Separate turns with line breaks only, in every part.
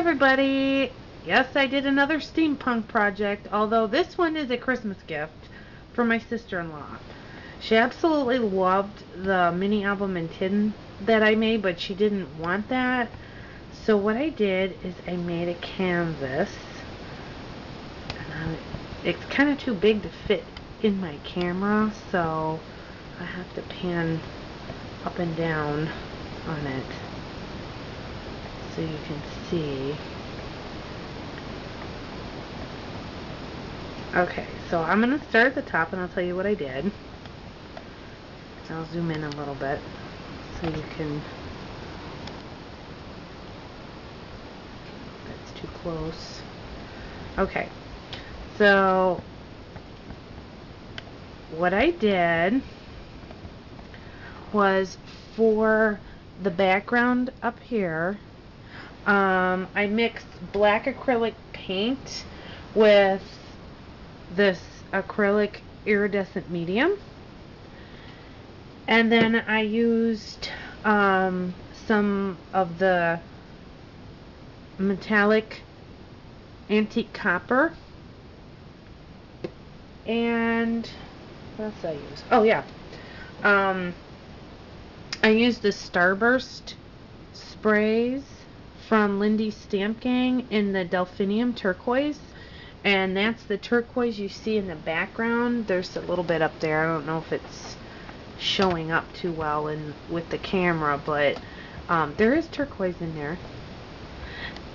everybody! Yes, I did another steampunk project, although this one is a Christmas gift for my sister-in-law. She absolutely loved the mini album and tin that I made, but she didn't want that. So what I did is I made a canvas. And it's kind of too big to fit in my camera, so I have to pan up and down on it so you can see. Okay, so I'm going to start at the top and I'll tell you what I did. I'll zoom in a little bit so you can... That's too close. Okay, so what I did was for the background up here, I mixed black acrylic paint with this acrylic iridescent medium, and then I used some of the metallic antique copper, and what else did I use? Oh yeah, I used the Starburst Sprays from Lindy's Stamp Gang in the Delphinium turquoise, and that's the turquoise you see in the background. There's a little bit up there. I don't know if it's showing up too well with the camera, but there is turquoise in there.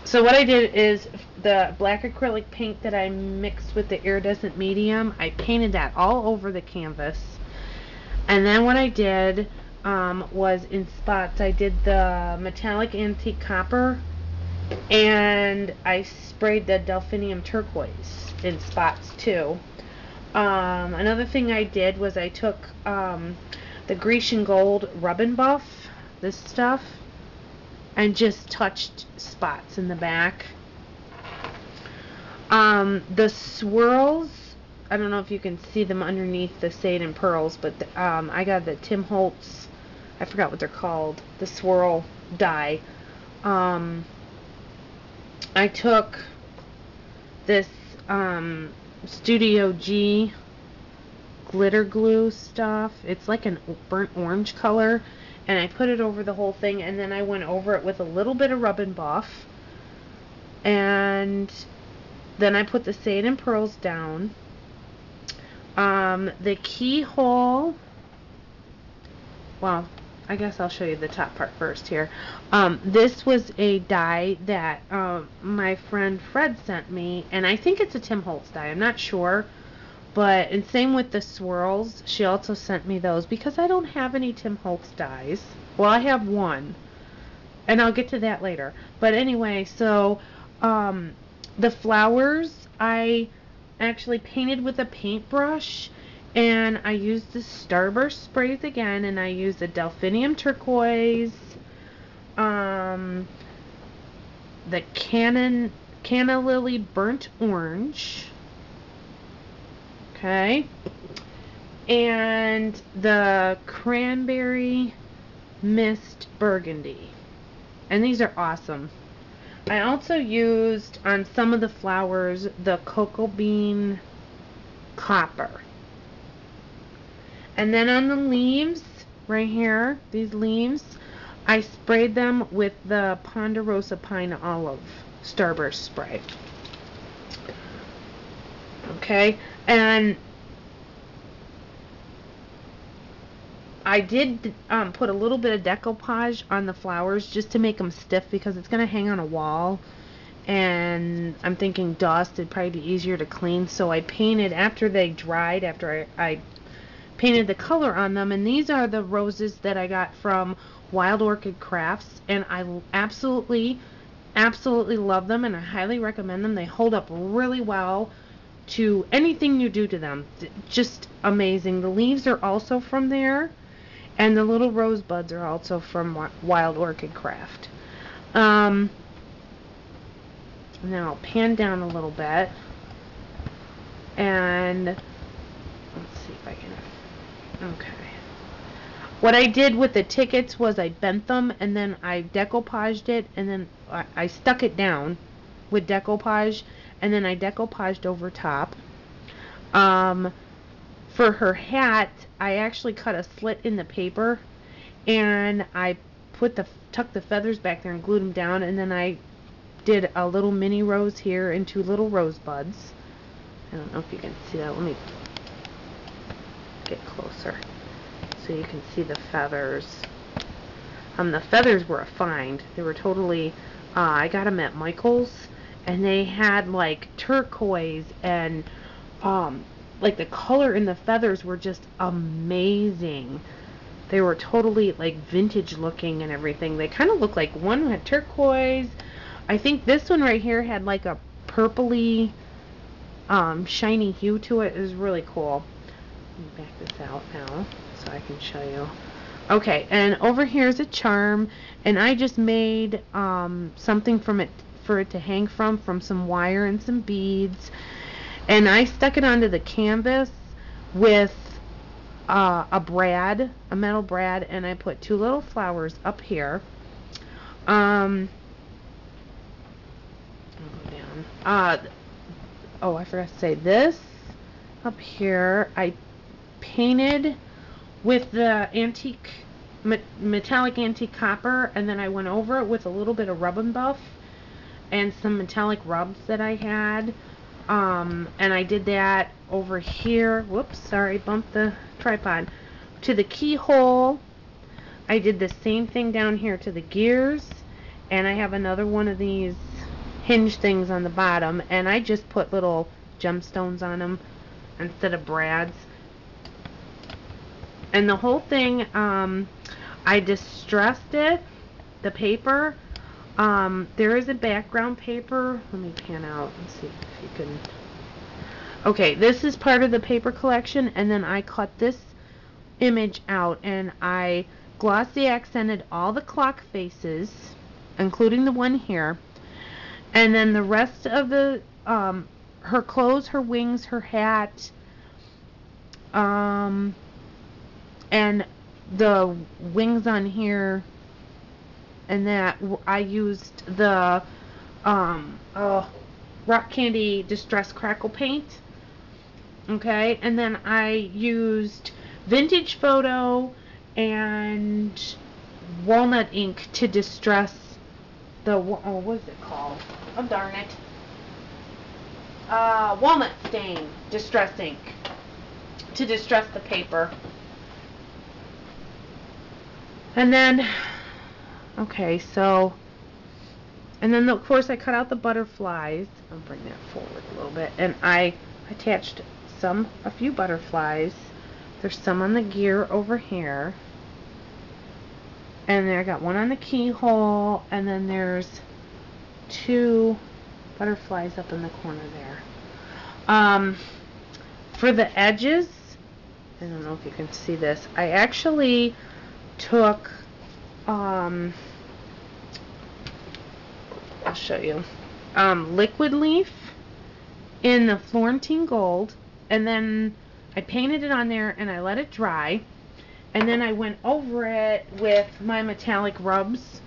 So what I did is the black acrylic paint that I mixed with the iridescent medium, I painted that all over the canvas. And then what I did was in spots, I did the metallic antique copper and I sprayed the delphinium turquoise in spots too. Another thing I did was I took the Grecian gold rub and buff, this stuff, and just touched spots in the back. The swirls, I don't know if you can see them underneath the Sade and Pearls, but I got the Tim Holtz, I forgot what they're called, the swirl die. I took this Studio G glitter glue stuff. It's like an burnt orange color, and I put it over the whole thing, and then I went over it with a little bit of rub and buff, and then I put the Sade and Pearls down. The keyhole, well, I guess I'll show you the top part first here. This was a die that my friend Fred sent me, and I think it's a Tim Holtz die, I'm not sure. But, and same with the swirls, she also sent me those because I don't have any Tim Holtz dies. Well, I have one, and I'll get to that later. But anyway, so the flowers I actually painted with a paintbrush, and I used the Starburst Sprays again, and I used the Delphinium turquoise, the Canna Lily burnt orange, okay, and the cranberry mist burgundy, and these are awesome. I also used on some of the flowers the cocoa bean copper, and then on the leaves right here, these leaves, I sprayed them with the Ponderosa Pine Olive Starburst spray. Okay, and I did put a little bit of decoupage on the flowers just to make them stiff because it's going to hang on a wall, and I'm thinking dust would probably be easier to clean, so I painted after they dried, after I painted the color on them, and these are the roses that I got from Wild Orchid Crafts, and I absolutely love them, and I highly recommend them. They hold up really well to anything you do to them. Just amazing. The leaves are also from there, and the little rosebuds are also from Wild Orchid Craft. Now I'll pan down a little bit, and let's see if I can, okay. What I did with the tickets was I bent them and then I decoupaged it and then I stuck it down with decoupage and then I decoupaged over top. For her hat, I actually cut a slit in the paper and I tucked the feathers back there and glued them down, and then I did a little mini rose here and 2 little rosebuds. I don't know if you can see that. Let me get closer so you can see the feathers. The feathers were a find. They were totally, I got them at Michael's, and they had like turquoise and like the color in the feathers were just amazing. They were totally like vintage looking and everything. They kind of looked like one had turquoise. I think this one right here had like a purpley shiny hue to it. It was really cool. Let me back this out now so I can show you. Okay, and over here is a charm, and I just made something from it for it to hang from some wire and some beads, and I stuck it onto the canvas with a metal brad, and I put 2 little flowers up here. I'll go down. Oh, I forgot to say this up here. I painted with the metallic antique copper, and then I went over it with a little bit of rub and buff and some metallic rubs that I had. And I did that over here. Whoops, sorry, bumped the tripod. To the keyhole. I did the same thing down here to the gears, and I have another one of these hinge things on the bottom, and I just put little gemstones on them instead of brads. And the whole thing, I distressed it, the paper. There is a background paper. Let me pan out and see if you can. Okay, this is part of the paper collection, and then I cut this image out and I glossy accented all the clock faces, including the one here, and then the rest of the her clothes, her wings, her hat, and the wings on here, and that I used the Rock Candy Distress Crackle Paint. Okay, and then I used Vintage Photo and walnut ink to distress the, what is it called? Oh, darn it. Walnut stain distress ink to distress the paper. And then, okay, so, and then of course I cut out the butterflies. I'll bring that forward a little bit, and I attached a few butterflies. There's some on the gear over here, and then I got one on the keyhole, and then there's 2 butterflies up in the corner there. For the edges, I don't know if you can see this, I actually took, I'll show you, liquid leaf in the Florentine Gold, and then I painted it on there and I let it dry, and then I went over it with my metallic rubs,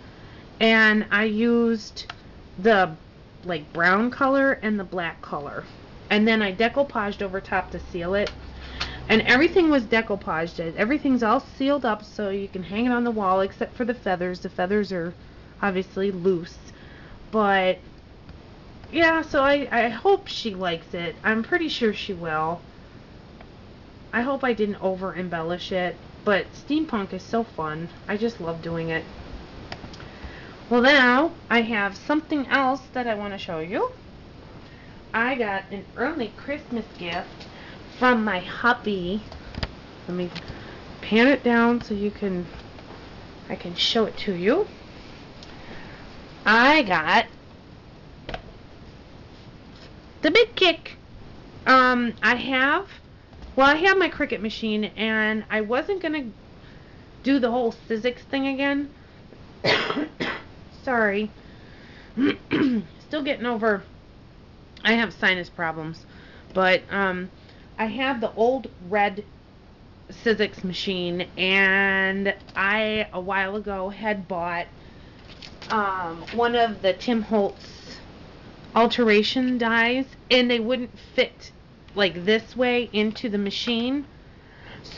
and I used the like brown color and the black color, and then I decoupaged over top to seal it, and everything was decoupaged. Everything's all sealed up so you can hang it on the wall except for the feathers. The feathers are obviously loose, but yeah, so I hope she likes it. I'm pretty sure she will. I hope I didn't over embellish it, but steampunk is so fun. I just love doing it. Well, now I have something else that I want to show you. I got an early Christmas gift from my hubby. Let me pan it down so I can show it to you. I got the Big Kick. I have my Cricut machine, and I wasn't gonna do the whole Sizzix thing again. Sorry. Still getting over, I have sinus problems, but I have the old red Sizzix machine, and I, a while ago, had bought one of the Tim Holtz alteration dies, and they wouldn't fit like this way into the machine,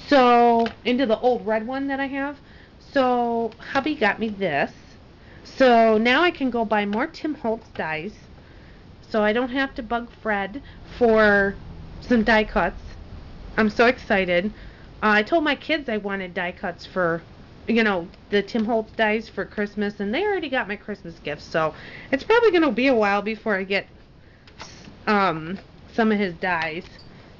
so into the old red one that I have. So hubby got me this, so now I can go buy more Tim Holtz dies, so I don't have to bug Fred for some die cuts. I'm so excited. I told my kids I wanted die cuts for, the Tim Holtz dies for Christmas, and they already got my Christmas gifts, so it's probably going to be a while before I get some of his dies.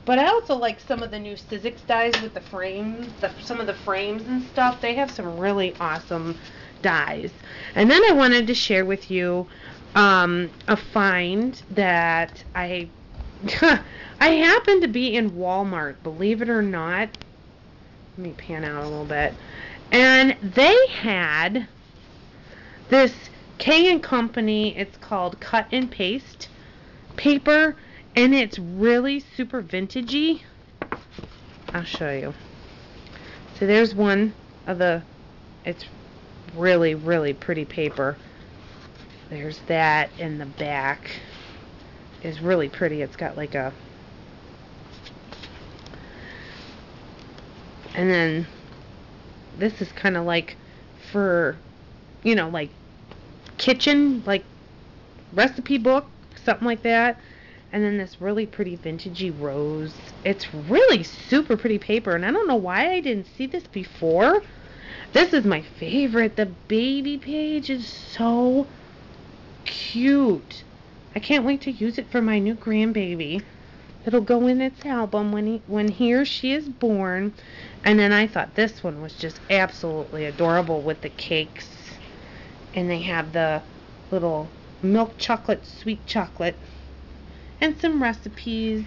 But I also like some of the new Sizzix dies with the frames, some of the frames and stuff. They have some really awesome dies. And then I wanted to share with you a find that I happened to be in Walmart, believe it or not. Let me pan out a little bit. And they had this K & Company, it's called Cut and Paste paper, and it's really super vintagey. I'll show you. So there's one of it's really, really pretty paper. There's that in the back. Is really pretty. It's got like a, and then this is kind of like for, like kitchen, like recipe book, something like that. And then this really pretty vintagey rose. It's really super pretty paper, and I don't know why I didn't see this before. This is my favorite. The baby page is so cute. I can't wait to use it for my new grandbaby. It'll go in its album when he or she is born. And then I thought this one was just absolutely adorable with the cakes. And they have the little milk chocolate, sweet chocolate, and some recipes.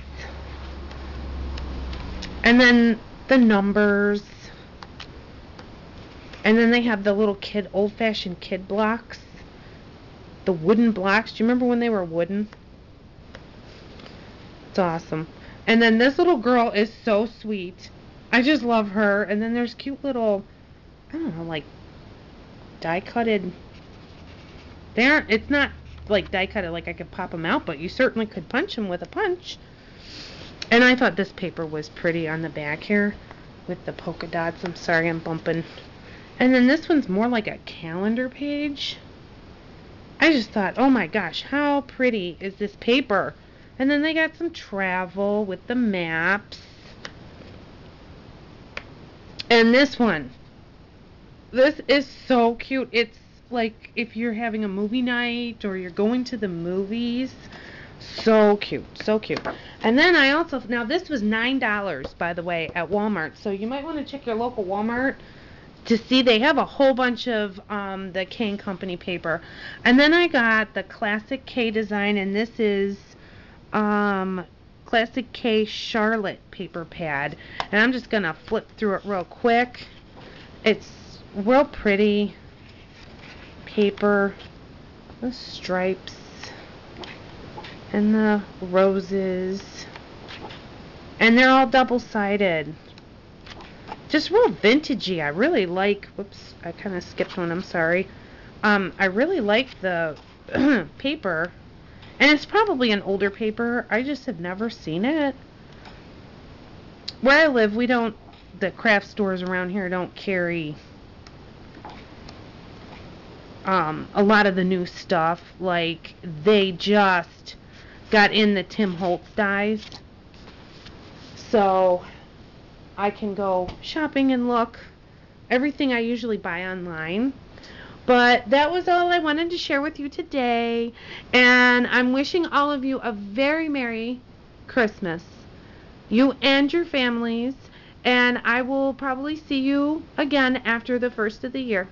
And then the numbers. And then they have the little old-fashioned kid blocks. The wooden blocks. Do you remember when they were wooden? It's awesome. And then this little girl is so sweet. I just love her. And then there's cute little, I don't know, like die-cutted. It's not like die-cutted like I could pop them out, but you certainly could punch them with a punch. And I thought this paper was pretty on the back here with the polka dots. I'm sorry, I'm bumping. And then this one's more like a calendar page. I just thought, oh my gosh, how pretty is this paper? And then they got some travel with the maps. And this one. This is so cute. It's like if you're having a movie night or you're going to the movies. So cute. So cute. And then I also, now this was $9, by the way, at Walmart. So you might want to check your local Walmart to see. They have a whole bunch of the K & Company paper. And then I got the Classic K design, and this is Classic K Charlotte paper pad. And I'm just going to flip through it real quick. It's real pretty paper. The stripes and the roses. And they're all double-sided. Just real vintagey. I really like, whoops, I kind of skipped one, I'm sorry. I really like the paper, and it's probably an older paper. I just have never seen it. Where I live, the craft stores around here don't carry a lot of the new stuff. Like, they just got in the Tim Holtz dies. So I can go shopping and look. Everything I usually buy online. But that was all I wanted to share with you today. And I'm wishing all of you a very Merry Christmas. You and your families. And I will probably see you again after the first of the year.